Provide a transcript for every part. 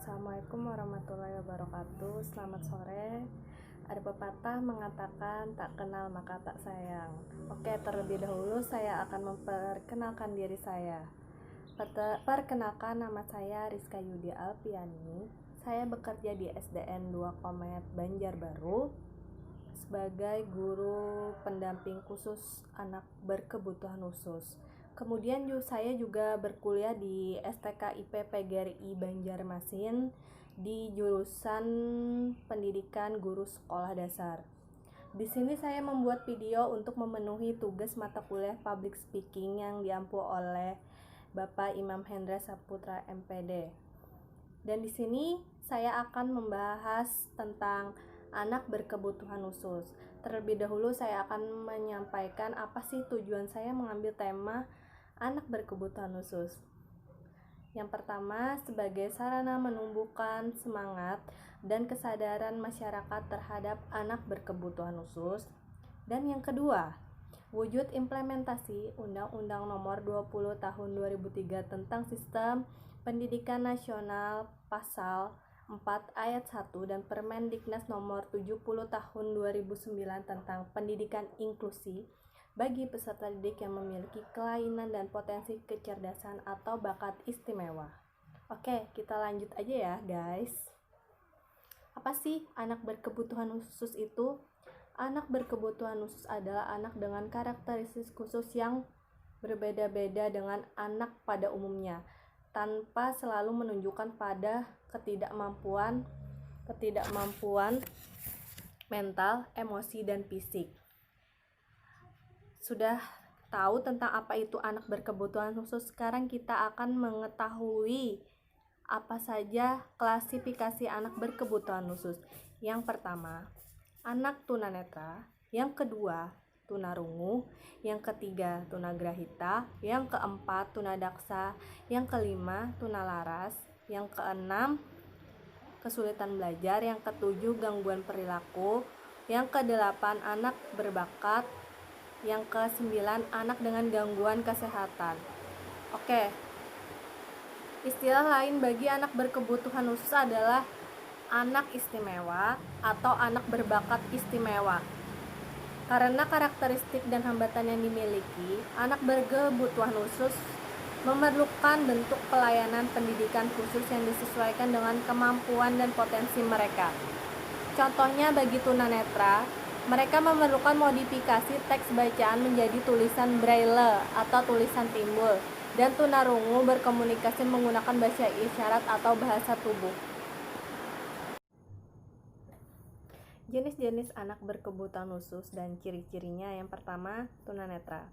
Assalamualaikum warahmatullahi wabarakatuh. Selamat sore. Ada pepatah mengatakan tak kenal maka tak sayang. Oke, terlebih dahulu saya akan memperkenalkan diri saya. Perkenalkan, nama saya Rizka Yudi Alpiani. Saya bekerja di SDN 2 Komet Banjarbaru sebagai guru pendamping khusus anak berkebutuhan khusus. Kemudian saya juga berkuliah di STK IP PGRI Banjarmasin di jurusan Pendidikan Guru Sekolah Dasar. Di sini saya membuat video untuk memenuhi tugas mata kuliah Public Speaking yang diampu oleh Bapak Imam Hendra Saputra MPD. Dan di sini saya akan membahas tentang anak berkebutuhan khusus. Terlebih dahulu saya akan menyampaikan apa sih tujuan saya mengambil tema anak berkebutuhan khusus. Yang pertama, sebagai sarana menumbuhkan semangat dan kesadaran masyarakat terhadap anak berkebutuhan khusus. Dan yang kedua, wujud implementasi Undang-Undang Nomor 20 Tahun 2003 tentang Sistem Pendidikan Nasional Pasal 4 Ayat 1 dan Permendiknas Nomor 70 Tahun 2009 tentang Pendidikan Inklusi bagi peserta didik yang memiliki kelainan dan potensi kecerdasan atau bakat istimewa. Oke, kita lanjut aja ya guys. Apa sih anak berkebutuhan khusus itu? Anak berkebutuhan khusus adalah anak dengan karakteristik khusus yang berbeda-beda dengan anak pada umumnya, tanpa selalu menunjukkan pada ketidakmampuan mental, emosi, dan fisik. Sudah tahu tentang apa itu anak berkebutuhan khusus? Sekarang kita akan mengetahui apa saja klasifikasi anak berkebutuhan khusus. Yang pertama, anak tunanetra. Yang kedua, tunarungu. Yang ketiga, tunagrahita. Yang keempat, tunadaksa. Yang kelima, tunalaras. Yang keenam, kesulitan belajar. Yang ketujuh, gangguan perilaku. Yang kedelapan, anak berbakat. Yang ke-9, anak dengan gangguan kesehatan. Oke. Istilah lain bagi anak berkebutuhan khusus adalah anak istimewa atau anak berbakat istimewa. Karena karakteristik dan hambatan yang dimiliki, anak berkebutuhan khusus memerlukan bentuk pelayanan pendidikan khusus yang disesuaikan dengan kemampuan dan potensi mereka. Contohnya bagi tunanetra, mereka memerlukan modifikasi teks bacaan menjadi tulisan braille atau tulisan timbul, dan tunarungu berkomunikasi menggunakan bahasa isyarat atau bahasa tubuh. Jenis-jenis anak berkebutuhan khusus dan ciri-cirinya. Yang pertama, tunanetra.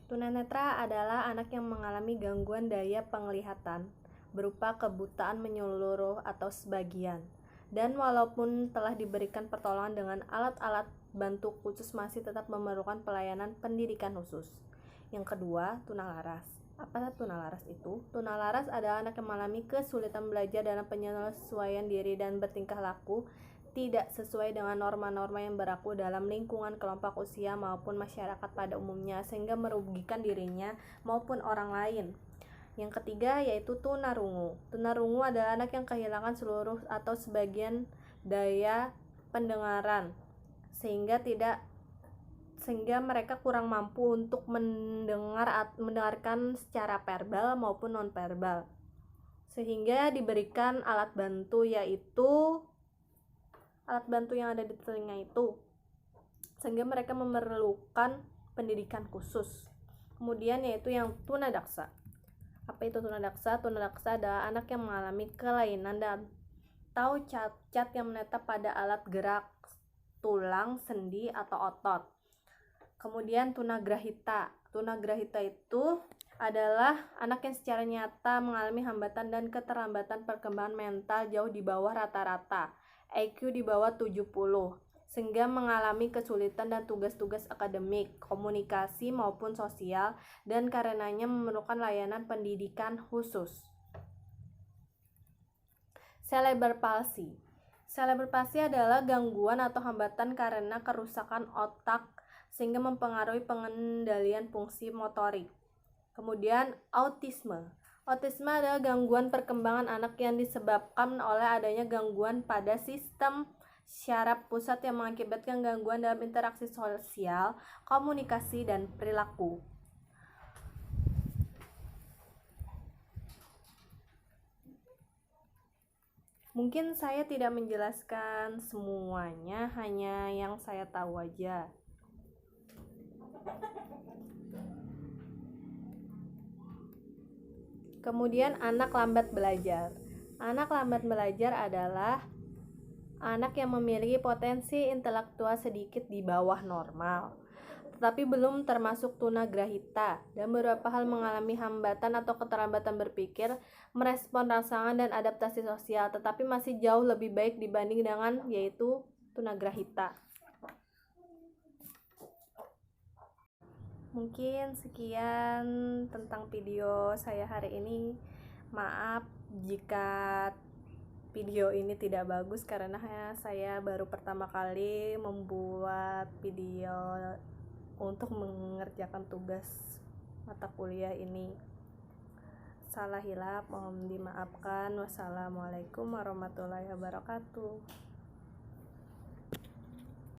Tunanetra adalah anak yang mengalami gangguan daya penglihatan berupa kebutaan menyeluruh atau sebagian, dan walaupun telah diberikan pertolongan dengan alat-alat bantu khusus masih tetap memerlukan pelayanan pendidikan khusus. Yang kedua, tunalaras. Apa tunalaras itu? Tunalaras adalah anak yang mengalami kesulitan belajar dalam penyesuaian diri dan bertingkah laku tidak sesuai dengan norma-norma yang berlaku dalam lingkungan kelompok usia maupun masyarakat pada umumnya, sehingga merugikan dirinya maupun orang lain. Yang ketiga yaitu tunarungu. Tunarungu adalah anak yang kehilangan seluruh atau sebagian daya pendengaran sehingga mereka kurang mampu untuk mendengarkan secara verbal maupun non-verbal, sehingga diberikan alat bantu, yaitu alat bantu yang ada di telinga itu, sehingga mereka memerlukan pendidikan khusus. Kemudian yaitu yang tunadaksa. Apa itu tunadaksa? Tunadaksa adalah anak yang mengalami kelainan dan atau cacat yang menetap pada alat gerak tulang, sendi, atau otot. Kemudian tunagrahita. Tunagrahita itu adalah anak yang secara nyata mengalami hambatan dan keterlambatan perkembangan mental jauh di bawah rata-rata, IQ di bawah 70, sehingga mengalami kesulitan dan tugas-tugas akademik, komunikasi maupun sosial, dan karenanya memerlukan layanan pendidikan khusus. Cerebral palsy. Cerebral palsy adalah gangguan atau hambatan karena kerusakan otak sehingga mempengaruhi pengendalian fungsi motorik. Kemudian autisme. Autisme adalah gangguan perkembangan anak yang disebabkan oleh adanya gangguan pada sistem syaraf pusat yang mengakibatkan gangguan dalam interaksi sosial, komunikasi, dan perilaku. Mungkin saya tidak menjelaskan semuanya, hanya yang saya tahu aja. Kemudian anak lambat belajar. Anak lambat belajar adalah anak yang memiliki potensi intelektual sedikit di bawah normal, tetapi belum termasuk tunagrahita, dan beberapa hal mengalami hambatan atau keterlambatan berpikir, merespon rangsangan dan adaptasi sosial, tetapi masih jauh lebih baik dibanding dengan yaitu tunagrahita. Mungkin sekian tentang video saya hari ini. Maaf jika video ini tidak bagus karena saya baru pertama kali membuat video untuk mengerjakan tugas mata kuliah ini. Salah hilap mohon dimaafkan. Wassalamualaikum warahmatullahi wabarakatuh.